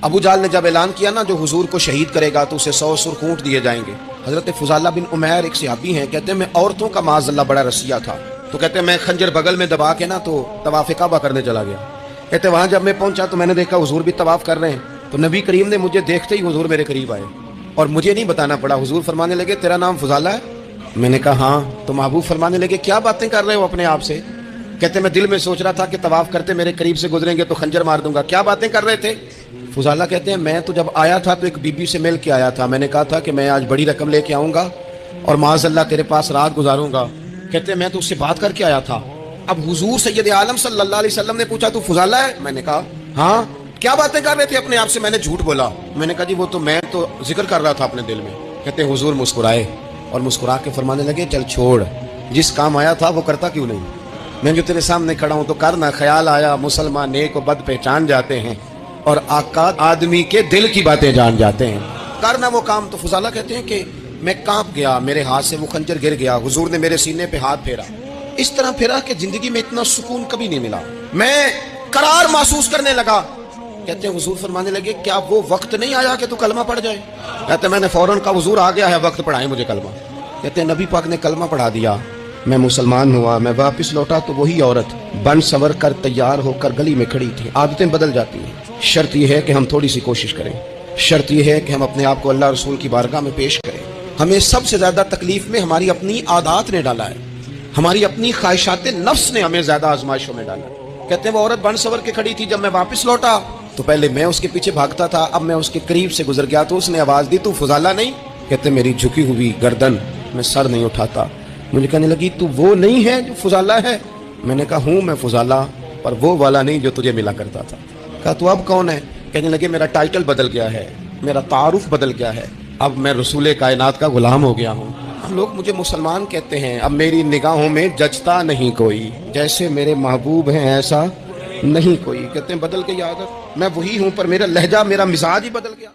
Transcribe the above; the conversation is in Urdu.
ابو جال نے جب اعلان کیا نا جو حضور کو شہید کرے گا تو اسے 100 سرخ اونٹ دیے جائیں گے. حضرت فضالہ بن عمیر ایک صحابی ہیں، کہتے ہیں میں عورتوں کا معاذ اللہ بڑا رسیہ تھا، تو کہتے ہیں میں خنجر بغل میں دبا کے نا تو طواف کعبہ کرنے چلا گیا. کہتے ہیں وہاں جب میں پہنچا تو میں نے دیکھا حضور بھی طواف کر رہے ہیں، تو نبی کریم نے مجھے دیکھتے ہی حضور میرے قریب آئے اور مجھے نہیں بتانا پڑا. حضور فرمانے لگے تیرا نام فضالہ ہے؟ میں نے کہا ہاں. تو محبوب فرمانے لگے کیا باتیں کر رہے ہو اپنے آپ سے؟ کہتے میں دل میں سوچ رہا تھا کہ طواف کرتے میرے قریب سے گزریں گے تو خنجر مار دوں گا. کیا باتیں کر رہے تھے؟ فضالہ کہتے ہیں میں تو جب آیا تھا تو ایک بی بی سے مل کے آیا تھا، میں نے کہا تھا کہ میں آج بڑی رقم لے کے آؤں گا اور معاذ اللہ تیرے پاس رات گزاروں گا. کہتے ہیں میں تو اس سے بات کر کے آیا تھا. اب حضور سید عالم صلی اللہ علیہ وسلم نے پوچھا تو فضالہ ہے؟ میں نے کہا ہاں. کیا باتیں کر رہے تھے اپنے آپ سے؟ میں نے جھوٹ بولا. میں نے کہا جی وہ تو میں تو ذکر کر رہا تھا اپنے دل میں. کہتے ہیں حضور مسکرائے اور مسکرا کے فرمانے لگے چل چھوڑ، جس کام آیا تھا وہ کرتا کیوں نہیں؟ میں جو تیرے سامنے کھڑا ہوں تو کرنا. خیال آیا مسلمان نیک و بد پہچان جاتے ہیں اور آقا آدمی کے دل کی باتیں جان جاتے ہیں. کرنا وہ کام. تو فضالہ کہتے ہیں کہ میں کانپ گیا، میرے ہاتھ سے وہ خنجر گر گیا. حضور نے میرے سینے پہ ہاتھ پھیرا، اس طرح پھیرا کہ زندگی میں اتنا سکون کبھی نہیں ملا. میں قرار محسوس کرنے لگا. کہتے ہیں حضور فرمانے لگے کیا وہ وقت نہیں آیا کہ تو کلمہ پڑھ جائے؟ کہتے ہیں میں نے فوراً کہا حضور آ گیا ہے وقت، پڑھائیں مجھے کلمہ. کہتے ہیں نبی پاک نے کلمہ پڑھا دیا، میں مسلمان ہوا. میں واپس لوٹا تو وہی عورت بن سور کر تیار ہو کر گلی میں کھڑی تھی. عادتیں بدل جاتی ہیں. شرط یہ ہے کہ ہم تھوڑی سی کوشش کریں. شرط یہ ہے کہ ہم اپنے آپ کو اللہ رسول کی بارگاہ میں پیش کریں. ہمیں سب سے زیادہ تکلیف میں ہماری اپنی عادات نے ڈالا ہے، ہماری اپنی خواہشات نفس نے ہمیں زیادہ آزمائشوں میں ڈالا. کہتے ہیں وہ عورت بن سور کے کھڑی تھی. جب میں واپس لوٹا تو پہلے میں اس کے پیچھے بھاگتا تھا، اب میں اس کے قریب سے گزر گیا تو اس نے آواز دی تو فضالہ نہیں؟ کہتے میری جھکی ہوئی گردن، میں سر نہیں اٹھاتا. مجھے کہنے لگی تو وہ نہیں ہے جو فضالہ ہے؟ میں نے کہا ہوں میں فضالہ، پر وہ والا نہیں جو تجھے ملا کرتا تھا. کہا تو اب کون ہے؟ کہنے لگے میرا ٹائٹل بدل گیا ہے، میرا تعارف بدل گیا ہے، اب میں رسول کائنات کا غلام ہو گیا ہوں. لوگ مجھے مسلمان کہتے ہیں، اب میری نگاہوں میں جچتا نہیں کوئی، جیسے میرے محبوب ہیں ایسا نہیں کوئی. کہتے ہیں بدل گئی عادت، میں وہی ہوں پر میرا لہجہ میرا مزاج ہی بدل گیا.